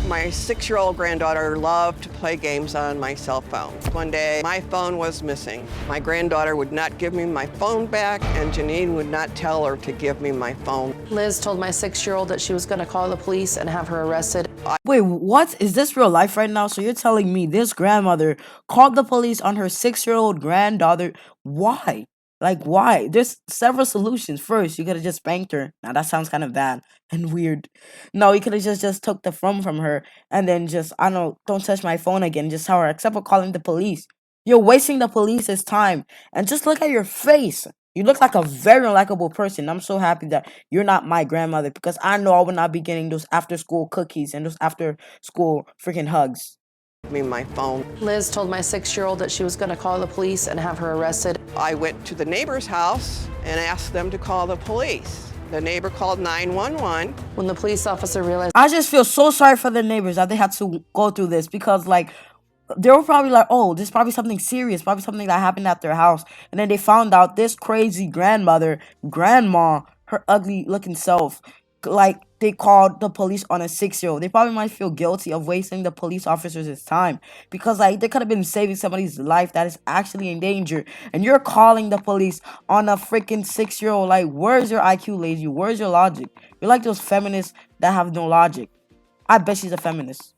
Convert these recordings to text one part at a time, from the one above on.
My 6-year-old granddaughter loved to play games on my cell phone. One day, my phone was missing. My granddaughter would not give me my phone back, and Janine would not tell her to give me my phone. Liz told my 6-year-old that she was going to call the police and have her arrested. Wait, what? Is this real life right now? So you're telling me this grandmother called the police on her 6-year-old granddaughter? Why? Like, why? There's several solutions. First, you could have just spanked her. Now, that sounds kind of bad and weird. No, you could have just took the phone from her and then just, I don't know, don't touch my phone again. Just tell her, except for calling the police. You're wasting the police's time. And just look at your face. You look like a very unlikable person. I'm so happy that you're not my grandmother because I know I would not be getting those after-school cookies and those after-school freaking hugs. Me my phone. Liz told my 6-year-old that she was going to call the police and have her arrested. I went to the neighbor's house and asked them to call the police. The neighbor called 911. When the police officer realized I just feel so sorry for the neighbors that they had to go through this because, like, they were probably like, oh, this is probably something serious, probably something that happened at their house. And then they found out this crazy grandma, her ugly looking self, like, they called the police on a 6-year-old. They probably might feel guilty of wasting the police officers' time because, like, they could have been saving somebody's life that is actually in danger. And you're calling the police on a freaking 6-year-old. Like, where's your IQ, lady? Where's your logic? You're like those feminists that have no logic. I bet she's a feminist.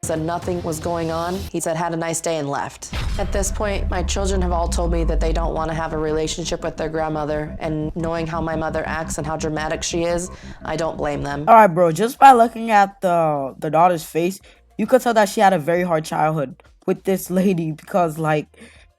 said nothing was going on, he said, "Had a nice day," and left. At this point, my children have all told me that they don't want to have a relationship with their grandmother, and knowing how my mother acts and how dramatic she is, I don't blame them. All right, bro, just by looking at the daughter's face, you could tell that she had a very hard childhood with this lady because, like,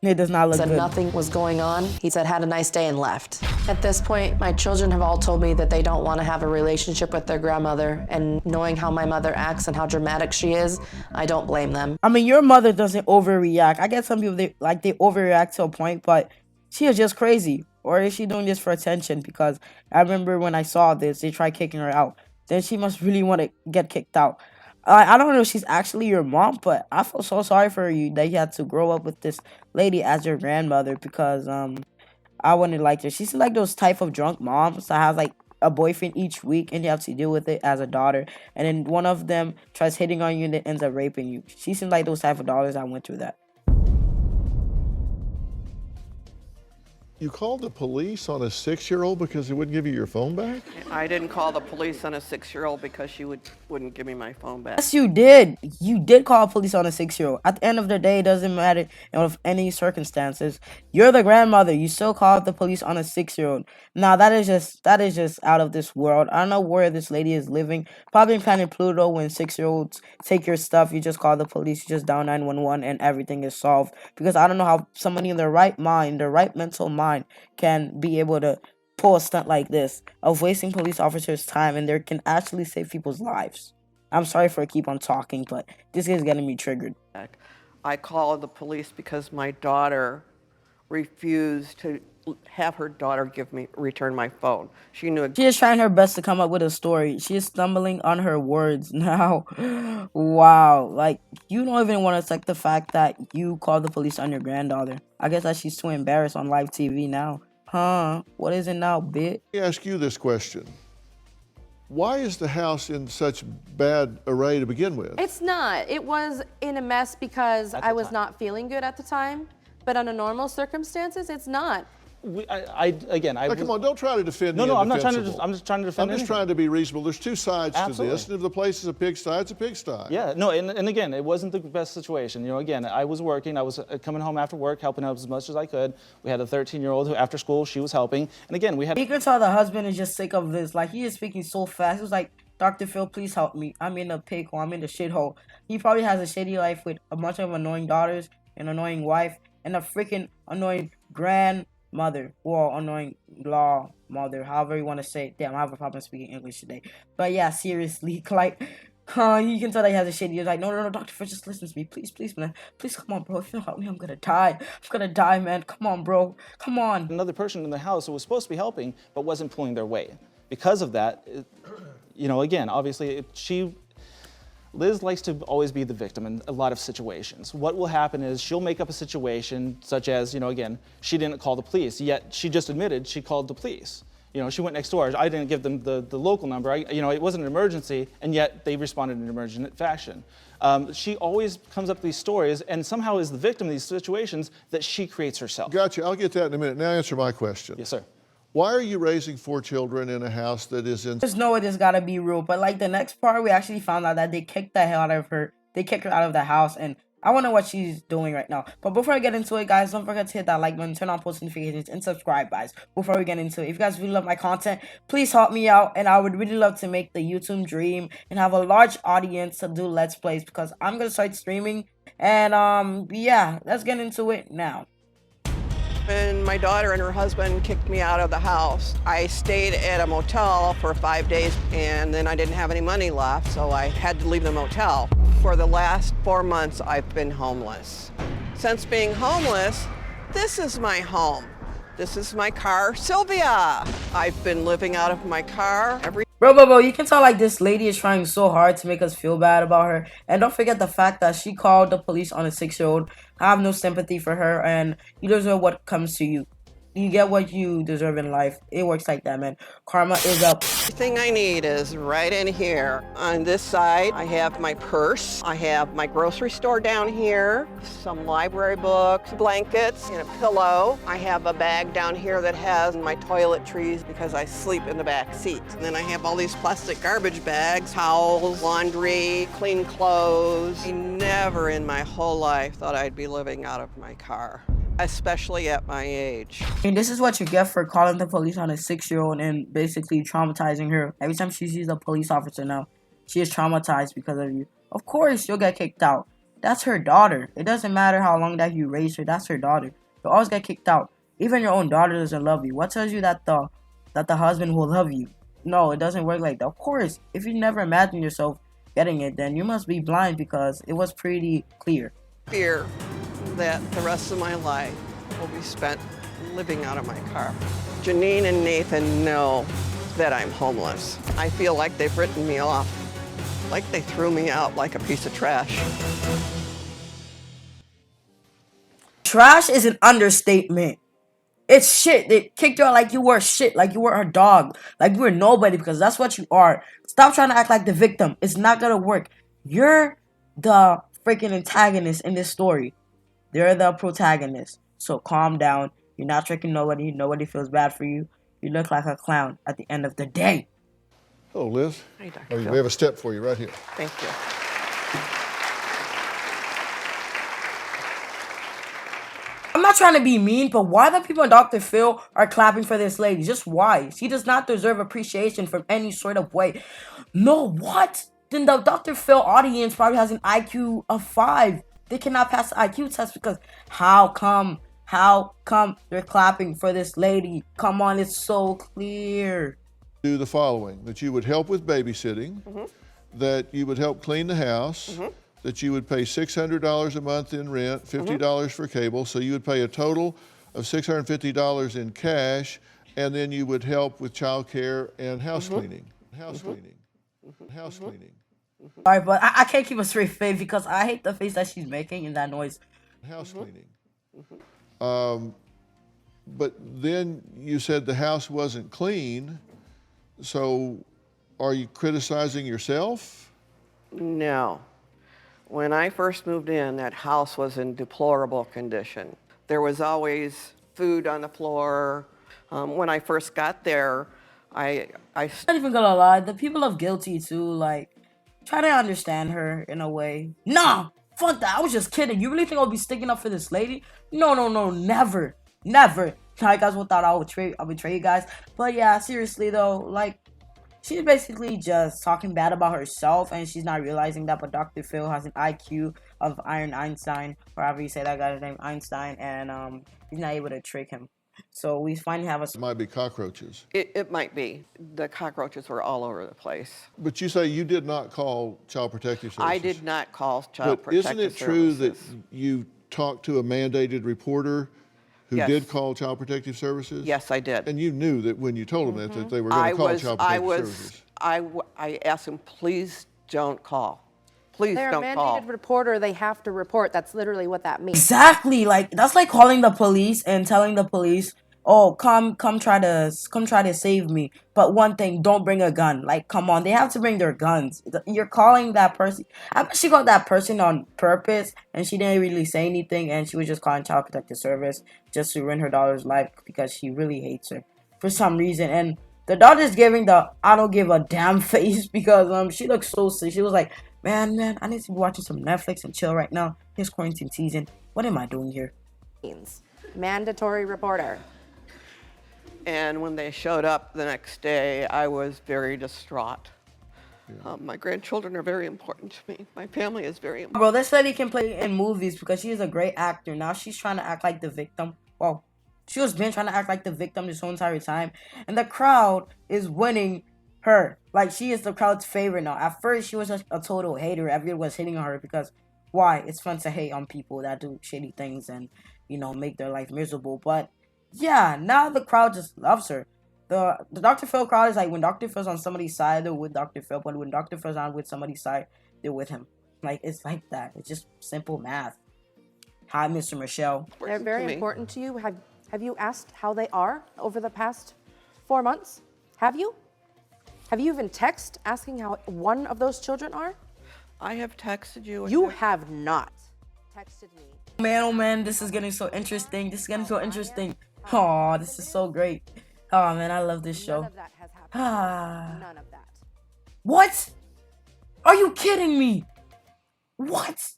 it does not look Said good. nothing was going on. He said, "Had a nice day," and left. At this point, my children have all told me that they don't want to have a relationship with their grandmother, and knowing how my mother acts and how dramatic she is, I don't blame them. I mean, your mother doesn't overreact. I get some people, they overreact to a point, but she is just crazy. Or is she doing this for attention? Because I remember when I saw this, they tried kicking her out. Then she must really want to get kicked out. I don't know if she's actually your mom, but I feel so sorry for you that you had to grow up with this lady as your grandmother because I wouldn't like her. She's like those type of drunk moms that has like a boyfriend each week and you have to deal with it as a daughter. And then one of them tries hitting on you and then ends up raping you. She seems like those type of daughters that went through that. You called the police on a 6-year-old because he wouldn't give you your phone back? I didn't call the police on a 6-year-old because she wouldn't give me my phone back. Yes, you did. You did call police on a 6-year-old. At the end of the day, it doesn't matter in any circumstances. You're the grandmother. You still called the police on a 6-year-old. Now that is just out of this world. I don't know where this lady is living. Probably in Planet Pluto. When 6-year-olds take your stuff, you just call the police. You just dial 911 and everything is solved. Because I don't know how somebody in their right mind, their right mental mind, can be able to pull a stunt like this of wasting police officers' time and there can actually save people's lives. I'm sorry for keep on talking, but this is getting me triggered. I called the police because my daughter refused to have her daughter return my phone. She knew. She is trying her best to come up with a story. She is stumbling on her words now. Wow. Like, you don't even want to accept the fact that you called the police on your granddaughter. I guess that she's too embarrassed on live TV now. Huh? What is it now, bitch? Let me ask you this question. Why is the house in such bad array to begin with? It's not. It was in a mess because I was not feeling good at the time. But under normal circumstances, it's not. Now, come on, don't try to defend me. No, I'm not trying to. I'm just trying to defend. I'm just trying to be reasonable. There's two sides to this, and if the place is a pigsty, it's a pigsty. Yeah, no, and again, it wasn't the best situation. You know, again, I was working. I was coming home after work, helping out as much as I could. We had a 13-year-old who, after school, she was helping. And again, we had. You can tell the husband is just sick of this. Like, he is speaking so fast. It was like, Dr. Phil, please help me. I'm in a pig hole. I'm in the shithole. He probably has a shitty life with a bunch of annoying daughters, an annoying wife, and a freaking annoying grandmother, or annoying law mother, however you want to say it. Damn, I have a problem speaking English today. But yeah, seriously, like, you can tell that he has a shitty. He's like, no, Dr. Phil, just listen to me. Please, man. Please, come on, bro. If you don't help me, I'm gonna die. I'm gonna die, man. Come on, bro. Come on. Another person in the house who was supposed to be helping, but wasn't pulling their weight. Because of that, you know, again, obviously, Liz likes to always be the victim in a lot of situations. What will happen is she'll make up a situation such as, you know, again, she didn't call the police, yet she just admitted she called the police. You know, she went next door. I didn't give them the local number. You know, it wasn't an emergency, and yet they responded in an emergent fashion. She always comes up with these stories and somehow is the victim of these situations that she creates herself. Gotcha. I'll get that in a minute. Now answer my question. Yes, sir. Why are you raising 4 children in a house that is in... There's no way this gotta be real. But like the next part, we actually found out that they kicked the hell out of her. They kicked her out of the house, and I wonder what she's doing right now. But before I get into it, guys, don't forget to hit that like button, turn on post notifications, and subscribe, guys. Before we get into it, if you guys really love my content, please help me out, and I would really love to make the YouTube dream and have a large audience to do Let's Plays, because I'm gonna start streaming. And yeah, let's get into it now. When my daughter and her husband kicked me out of the house, I stayed at a motel for 5 days, and then I didn't have any money left, so I had to leave the motel. For the last 4 months, I've been homeless. Since being homeless, this is my home. This is my car, Sylvia. I've been living out of my car every Bro, you can tell like this lady is trying so hard to make us feel bad about her. And don't forget the fact that she called the police on a 6-year-old. I have no sympathy for her, and you deserve what comes to you. You get what you deserve in life. It works like that, man. Karma is up. Everything I need is right in here. On this side, I have my purse. I have my grocery store down here, some library books, blankets, and a pillow. I have a bag down here that has my toiletries because I sleep in the back seat. And then I have all these plastic garbage bags, towels, laundry, clean clothes. I never in my whole life thought I'd be living out of my car, especially at my age. And this is what you get for calling the police on a 6-year-old and basically traumatizing her. Every time she sees a police officer now, she is traumatized because of you. Of course, you'll get kicked out. That's her daughter. It doesn't matter how long that you raised her. That's her daughter. You'll always get kicked out. Even your own daughter doesn't love you. What tells you that the husband will love you? No, it doesn't work like that. Of course, if you never imagined yourself getting it, then you must be blind, because it was pretty clear. Fear that the rest of my life will be spent living out of my car. Janine and Nathan know that I'm homeless. I feel like they've written me off, like they threw me out like a piece of trash. Trash is an understatement. It's shit. They kicked you out like you were shit, like you were a dog, like you were nobody, because that's what you are. Stop trying to act like the victim. It's not gonna work. You're the freaking antagonist in this story. They're the protagonist. So calm down. You're not tricking nobody. Nobody feels bad for you. You look like a clown at the end of the day. Hello, Liz. Hi, Dr. Oh, Phil. we have a step for you right here. Thank you. I'm not trying to be mean, but why the people in Dr. Phil are clapping for this lady? Just why? She does not deserve appreciation from any sort of way. No, what? Then the Dr. Phil audience probably has an IQ of 5. They cannot pass the IQ test, because how come they're clapping for this lady? Come on, it's so clear. Do the following: that you would help with babysitting, that you would help clean the house, that you would pay $600 a month in rent, $50 for cable, so you would pay a total of $650 in cash, and then you would help with child care and house cleaning. House cleaning. House cleaning. Alright, but I can't keep a straight face because I hate the face that she's making and that noise. House cleaning. But then you said the house wasn't clean, so are you criticizing yourself? No. When I first moved in, that house was in deplorable condition. There was always food on the floor. When I first got there, I'm not even gonna lie, the people of Guilty too, like, try to understand her in a way. Nah, fuck that, I was just kidding. You really think I'll be sticking up for this lady? No, never. I guys will thought I'll betray you guys. But yeah, seriously though, like, she's basically just talking bad about herself, and she's not realizing that. But Dr. Phil has an IQ of Iron Einstein, or however you say that guy's name, Einstein, and he's not able to trick him. So we finally have a... It might be cockroaches. it might be. The cockroaches were all over the place. But you say you did not call Child Protective Services. I did not call Child But Protective isn't it true that Services. you talked to a mandated reporter who Yes. did call Child Protective Services? Yes, I did. And you knew that when you told them that they were going to call Child Protective Services. I asked him, please don't call. Please They're a don't call. mandated reporter. They have to report. That's literally what that means. Exactly, like, that's like calling the police and telling the police oh, come try to save me. But one thing, don't bring a gun. Like, come on, they have to bring their guns. You're calling that person. I bet she called that person on purpose, and she didn't really say anything, and she was just calling Child Protective Service just to ruin her daughter's life because she really hates her for some reason. And the daughter's giving the I don't give a damn face because she looks so sick. She was like, man, I need to be watching some Netflix and chill right now. It's quarantine season. What am I doing here? Mandatory reporter. And when they showed up the next day, I was very distraught. My grandchildren are very important to me. My family is very important. Bro, this lady can play in movies because she is a great actor. Now she's trying to act like the victim. Well, she was been trying to act like the victim this whole entire time. And the crowd is winning her. Like, she is the crowd's favorite now. At first, she was just a total hater. Everyone was hitting on her because, why? It's fun to hate on people that do shitty things and, make their life miserable. But, yeah, now the crowd just loves her. The Dr. Phil crowd is like, when Dr. Phil's on somebody's side, they're with Dr. Phil. But when Dr. Phil's on with somebody's side, they're with him. Like, it's like that. It's just simple math. Hi, Mr. Michelle. They're very important to you. Have you asked how they are over the past 4 months? Have you? Have you even texted asking how one of those children are? I have texted you. You have not texted me. Man, oh man, this is getting so interesting. Oh, this is so great. Oh man, I love this show. None of that has happened. None of that. What? Are you kidding me? What?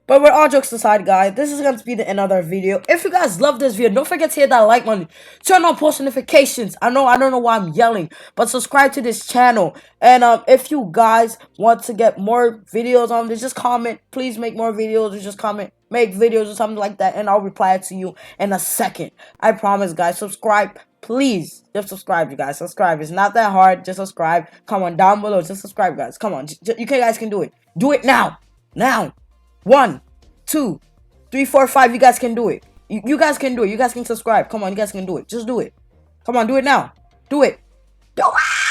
But with all jokes aside, guys, this is going to be the end of our video. If you guys love this video, don't forget to hit that like button. Turn on post notifications. I don't know why I'm yelling, but subscribe to this channel. And if you guys want to get more videos on this, just comment. Please make more videos or just comment. Make videos or something like that, and I'll reply to you in a second. I promise, guys. Subscribe. Please, just subscribe, you guys. Subscribe. It's not that hard. Just subscribe. Come on, down below. Just subscribe, guys. Come on. You guys can do it. Do it now. Now. 1, 2, 3, 4, 5. You guys can do it. You guys can do it. You guys can subscribe. Come on, you guys can do it. Just do it. Come on, do it now. Do it. Do it.